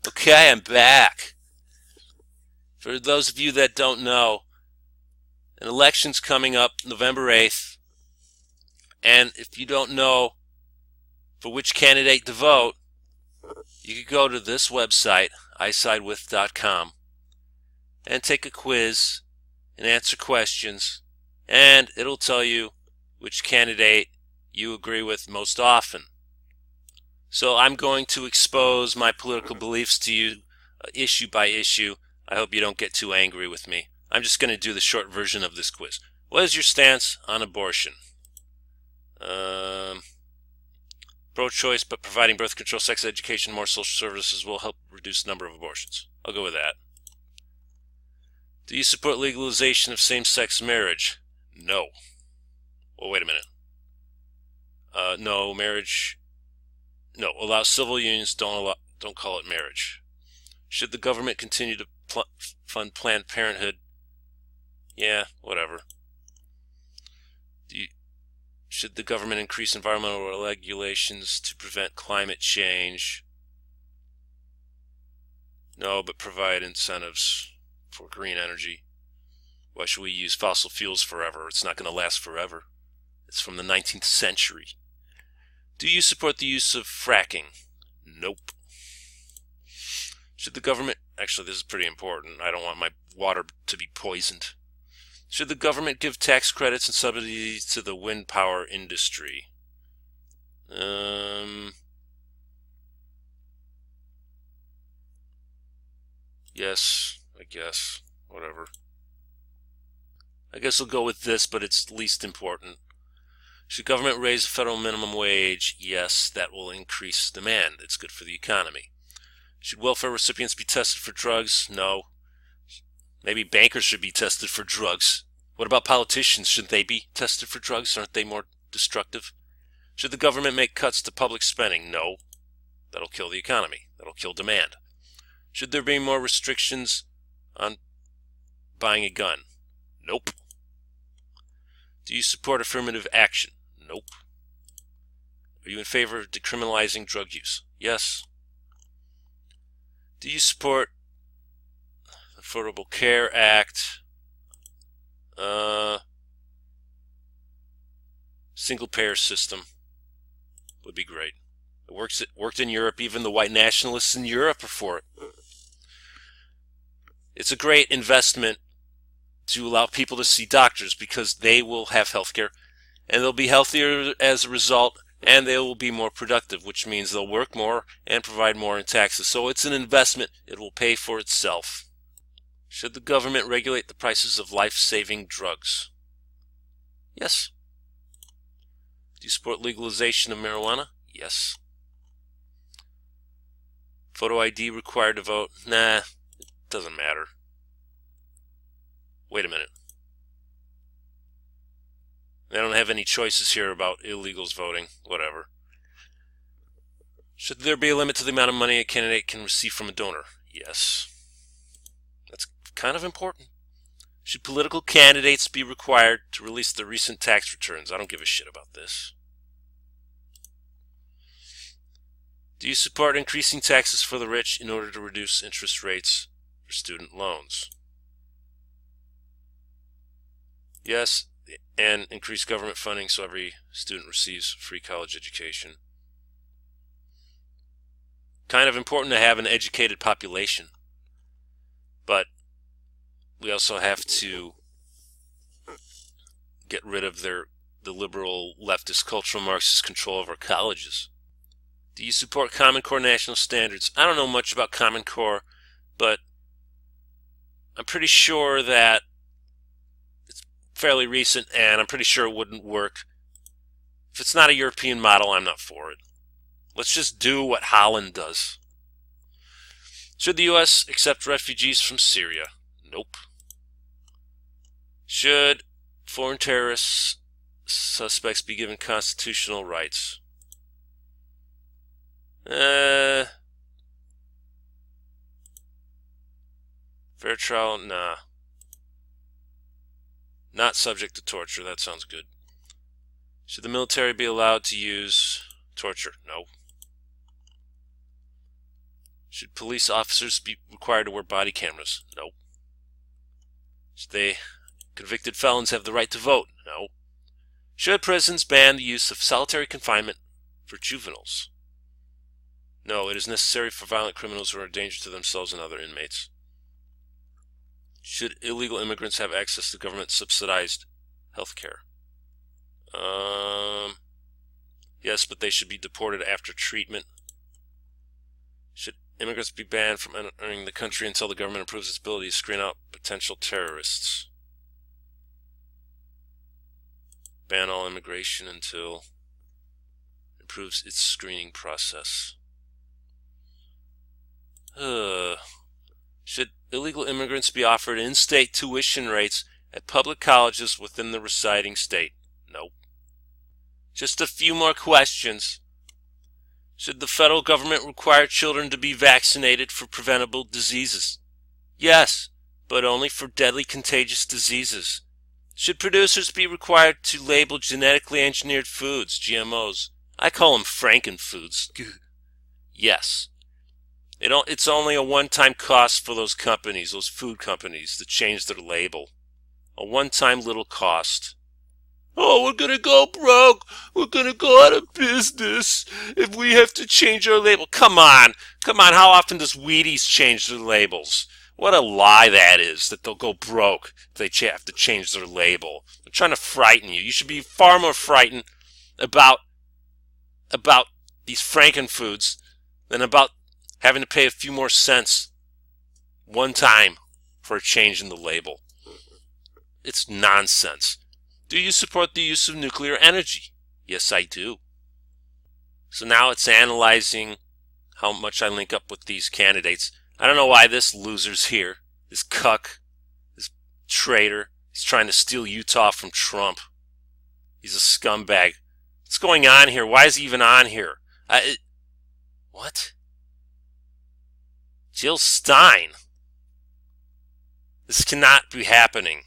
Okay, I'm back. For those of you that don't know, an election's coming up November 8th, and if you don't know for which candidate to vote, you can go to this website, isidewith.com, and take a quiz and answer questions, and it'll tell you which candidate you agree with most often. So I'm going to expose my political beliefs to you issue by issue. I hope you don't get too angry with me. I'm just going to do the short version of this quiz. What is your stance on abortion? Pro-choice, but providing birth control, sex education, more social services will help reduce the number of abortions. I'll go with that. Do you support legalization of same-sex marriage? No. Well, wait a minute. No, marriage... No, allow civil unions, don't call it marriage. Should the government continue to fund Planned Parenthood? Yeah, whatever. Should the government increase environmental regulations to prevent climate change? No, but provide incentives for green energy. Why should we use fossil fuels forever? It's not going to last forever. It's from the 19th century. Do you support the use of fracking? Nope. Should the government... Actually, this is pretty important. I don't want my water to be poisoned. Should the government give tax credits and subsidies to the wind power industry? Yes, I guess. Whatever. I guess I'll go with this, but it's least important. Should government raise the federal minimum wage? Yes, that will increase demand. It's good for the economy. Should welfare recipients be tested for drugs? No. Maybe bankers should be tested for drugs. What about politicians? Shouldn't they be tested for drugs? Aren't they more destructive? Should the government make cuts to public spending? No. That'll kill the economy. That'll kill demand. Should there be more restrictions on buying a gun? Nope. Do you support affirmative action? Nope. Are you in favor of decriminalizing drug use? Yes. Do you support the Affordable Care Act? Single payer system would be great. It worked in Europe. Even the white nationalists in Europe are for it. It's a great investment to allow people to see doctors because they will have health care and they'll be healthier as a result, and they will be more productive, which means they'll work more and provide more in taxes. So it's an investment. It will pay for itself. Should the government regulate the prices of life-saving drugs? Yes. Do you support legalization of marijuana? Yes. Photo ID required to vote? Nah, it doesn't matter. Wait a minute. I don't have any choices here about illegals voting. Whatever. Should there be a limit to the amount of money a candidate can receive from a donor? Yes. That's kind of important. Should political candidates be required to release their recent tax returns? I don't give a shit about this. Do you support increasing taxes for the rich in order to reduce interest rates for student loans? Yes, and increase government funding so every student receives free college education. Kind of important to have an educated population, but we also have to get rid of the liberal leftist cultural Marxist control of our colleges. Do you support Common Core national standards? I don't know much about Common Core, but I'm pretty sure that it's fairly recent, and I'm pretty sure it wouldn't work. If it's not a European model, I'm not for it. Let's just do what Holland does. Should the U.S. accept refugees from Syria? Nope. Should foreign terrorist suspects be given constitutional rights? Fair trial? Nah. Not subject to torture. That sounds good. Should the military be allowed to use torture? No. Should police officers be required to wear body cameras? No. Should convicted felons have the right to vote? No. Should prisons ban the use of solitary confinement for juveniles? No, it is necessary for violent criminals who are a danger to themselves and other inmates. Should illegal immigrants have access to government-subsidized health care? Yes, but they should be deported after treatment. Should immigrants be banned from entering the country until the government improves its ability to screen out potential terrorists? Ban all immigration until it improves its screening process. Should illegal immigrants be offered in-state tuition rates at public colleges within the residing state? No. Just a few more questions. Should the federal government require children to be vaccinated for preventable diseases? Yes, but only for deadly contagious diseases. Should producers be required to label genetically engineered foods, GMOs? I call them frankenfoods. Yes. It's only a one-time cost for those companies, those food companies, to change their label. A one-time little cost. Oh, we're gonna go broke. We're gonna go out of business if we have to change our label. Come on. How often does Wheaties change their labels? What a lie that is, that they'll go broke if they have to change their label. They're trying to frighten you. You should be far more frightened about these frankenfoods than about having to pay a few more cents one time for a change in the label. It's nonsense. Do you support the use of nuclear energy? Yes, I do. So now it's analyzing how much I link up with these candidates. I don't know why this loser's here. This cuck, this traitor, he's trying to steal Utah from Trump. He's a scumbag. What's going on here? Why is he even on here? What? Jill Stein. This cannot be happening.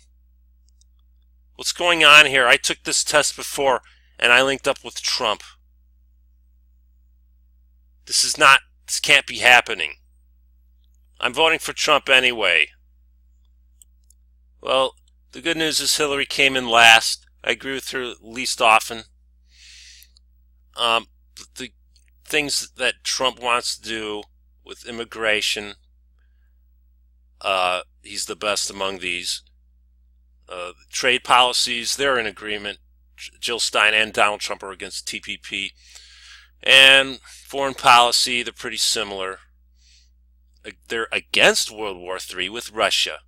What's going on here? I took this test before and I linked up with Trump. This can't be happening. I'm voting for Trump anyway. Well, the good news is Hillary came in last. I agree with her least often. The things that Trump wants to do with immigration, he's the best among these. Trade policies, they're in agreement. Jill Stein and Donald Trump are against TPP. And foreign policy, they're pretty similar. They're against World War III with Russia.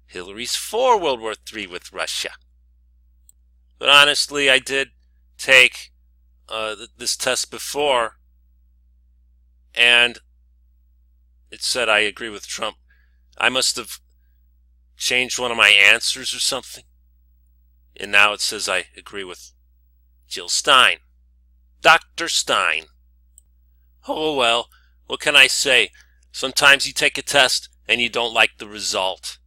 Hillary's for World War III with Russia. But honestly, I did take this test before, and it said I agree with Trump. I must have changed one of my answers or something. And now it says I agree with Jill Stein. Dr. Stein. Oh well, what can I say? Sometimes you take a test and you don't like the result.